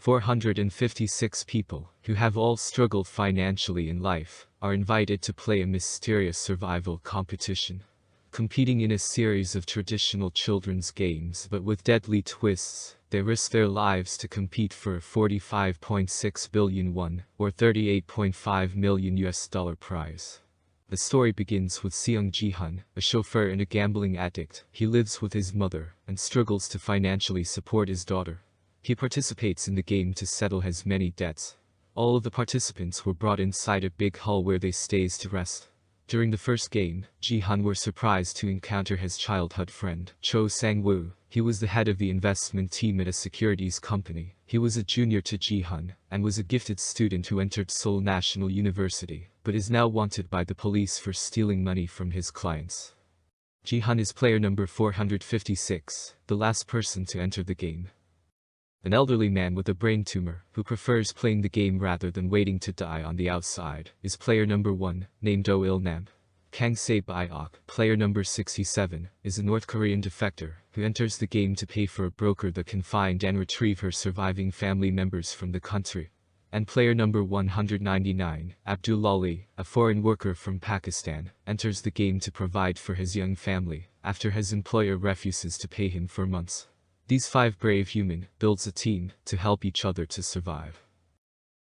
456 people, who have all struggled financially in life, are invited to play a mysterious survival competition. Competing in a series of traditional children's games but with deadly twists, they risk their lives to compete for a 45.6 billion won, or $38.5 million prize. The story begins with Seong Gi Hoon, a chauffeur and a gambling addict. He lives with his mother and struggles to financially support his daughter. He participates in the game to settle his many debts. All of the participants were brought inside a big hall where they stays to rest. During the first game, Gi Hoon were surprised to encounter his childhood friend, Cho Sang Woo. He was the head of the investment team at a securities company. He was a junior to Gi Hoon, and was a gifted student who entered Seoul National University, but is now wanted by the police for stealing money from his clients. Gi Hoon is player number 456, the last person to enter the game. An elderly man with a brain tumor, who prefers playing the game rather than waiting to die on the outside, is player number 1, named Oh Il-nam. Kang Se-byok, player number 67, is a North Korean defector, who enters the game to pay for a broker that can find and retrieve her surviving family members from the country. And player number 199, Abdul Ali, a foreign worker from Pakistan, enters the game to provide for his young family, after his employer refuses to pay him for months. These 5 brave human builds a team to help each other to survive.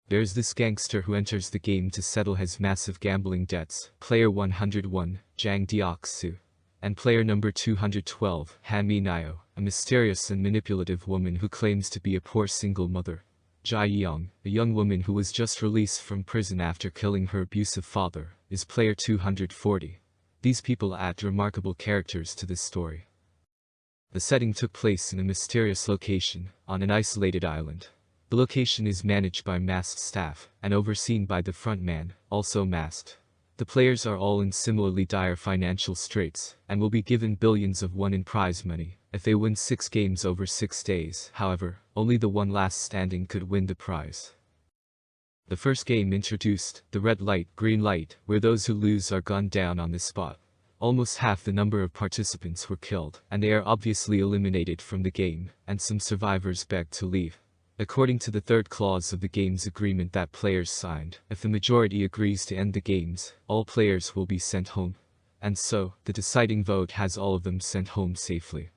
There's this gangster who enters the game to settle his massive gambling debts, player 101, Jang Deok-soo. And player number 212, Han Mi-nyo, a mysterious and manipulative woman who claims to be a poor single mother. Jae-young, a young woman who was just released from prison after killing her abusive father, is player 240. These people add remarkable characters to this story. The setting took place in a mysterious location, on an isolated island. The location is managed by masked staff, and overseen by the front man, also masked. The players are all in similarly dire financial straits, and will be given billions of won in prize money, if they win 6 games over 6 days. However, only the one last standing could win the prize. The first game introduced the red light, green light, where those who lose are gunned down on the spot. Almost half the number of participants were killed, and they are obviously eliminated from the game, and some survivors begged to leave. According to the third clause of the game's agreement that players signed, if the majority agrees to end the games, all players will be sent home. And so, the deciding vote has all of them sent home safely.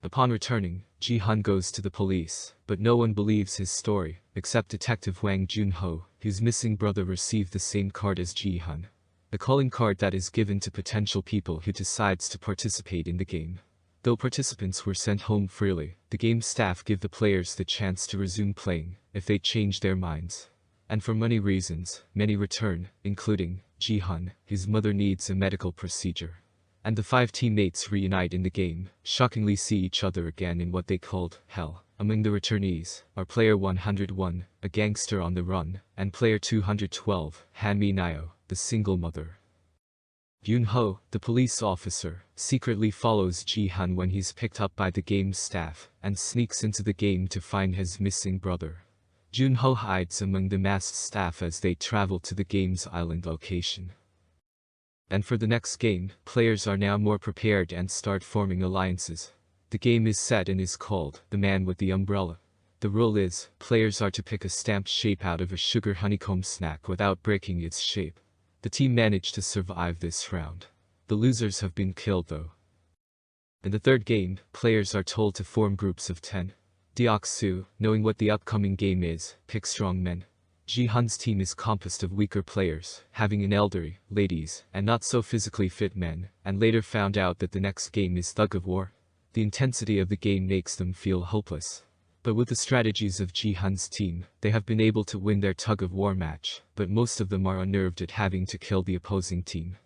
Upon returning, Gi Hoon goes to the police, but no one believes his story, except Detective Hwang Joon Ho, whose missing brother received the same card as Gi Hoon. A calling card that is given to potential people who decides to participate in the game. Though participants were sent home freely, the game staff give the players the chance to resume playing, if they change their minds. And for money reasons, many return, including Gi Hoon, whose mother needs a medical procedure. And the 5 teammates reunite in the game, shockingly see each other again in what they called hell. Among the returnees are player 101, a gangster on the run, and player 212, Han Mi-nyo, the single mother. Yoon Ho, the police officer, secretly follows Gi Hoon when he's picked up by the game's staff, and sneaks into the game to find his missing brother. Yoon Ho hides among the masked staff as they travel to the game's island location. And for the next game, players are now more prepared and start forming alliances. The game is set and is called The Man with the Umbrella. The rule is, players are to pick a stamped shape out of a sugar honeycomb snack without breaking its shape. The team managed to survive this round. The losers have been killed though. In the third game, players are told to form groups of 10. Deok-soo, knowing what the upcoming game is, picks strong men. Gi Hoon's team is composed of weaker players, having an elderly, ladies, and not so physically fit men, and later found out that the next game is Thug of War. The intensity of the game makes them feel hopeless. But with the strategies of Gi Hoon's team, they have been able to win their tug-of-war match, but most of them are unnerved at having to kill the opposing team.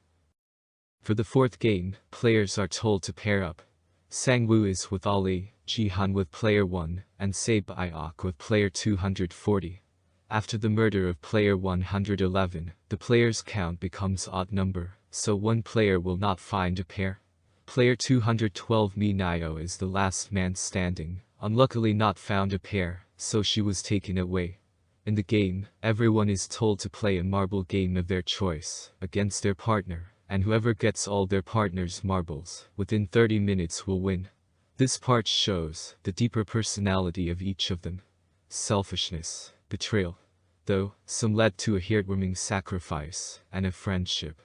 For the fourth game, players are told to pair up. Sang Woo is with Ali, Gi Hoon with player 1, and Se-byok with player 240. After the murder of player 111, the players' count becomes odd number, so one player will not find a pair. Player 212 Mi-nyo is the last man standing, unluckily not found a pair, so she was taken away. In the game, everyone is told to play a marble game of their choice, against their partner, and whoever gets all their partner's marbles, within 30 minutes will win. This part shows the deeper personality of each of them. selfishness, betrayal. Though, some led to a heartwarming sacrifice and a friendship.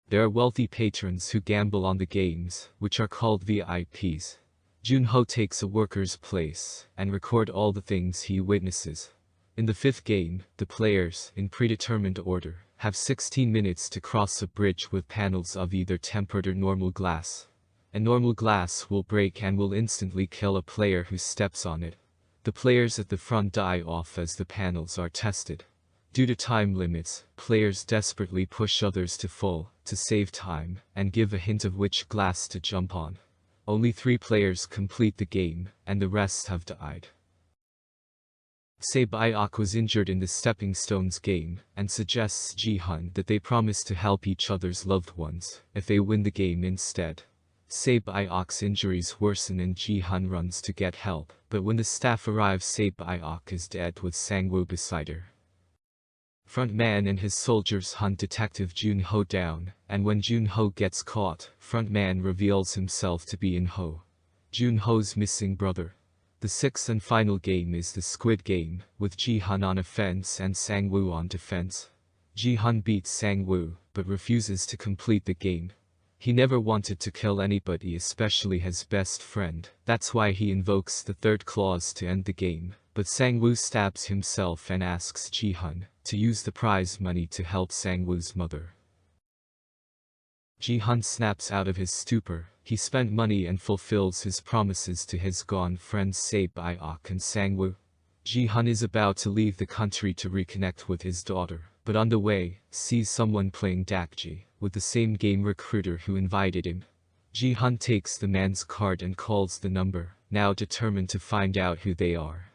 There are wealthy patrons who gamble on the games, which are called VIPs. Joon Ho takes a worker's place and record all the things he witnesses. In the fifth game, the players, in predetermined order, have 16 minutes to cross a bridge with panels of either tempered or normal glass. A normal glass will break and will instantly kill a player who steps on it. The players at the front die off as the panels are tested. Due to time limits, players desperately push others to fall, to save time, and give a hint of which glass to jump on. Only 3 players complete the game, and the rest have died. Se-byok was injured in the Stepping Stones game, and suggests Ji-hun that they promise to help each other's loved ones, if they win the game instead. Se-byok's injuries worsen and Ji-hun runs to get help, but when the staff arrives Se-byok is dead with Sang Woo beside her. Frontman and his soldiers hunt Detective Joon Ho down, and when Joon Ho gets caught, Frontman reveals himself to be In Ho, Joon Ho's missing brother. The 6th and final game is the Squid game, with Ji-hun on offense and Sang Woo on defense. Ji-hun beats Sang Woo, but refuses to complete the game. He never wanted to kill anybody, especially his best friend. That's why he invokes the 3rd clause to end the game, but Sang Woo stabs himself and asks Ji-hun to use the prize money to help Sang Woo's mother. Ji-hun snaps out of his stupor. He spent money and fulfills his promises to his gone friends Se-byok and Sang Woo. Ji-hun is about to leave the country to reconnect with his daughter, but on the way, sees someone playing dakji with the same game recruiter who invited him. Ji-hun takes the man's card and calls the number, now determined to find out who they are.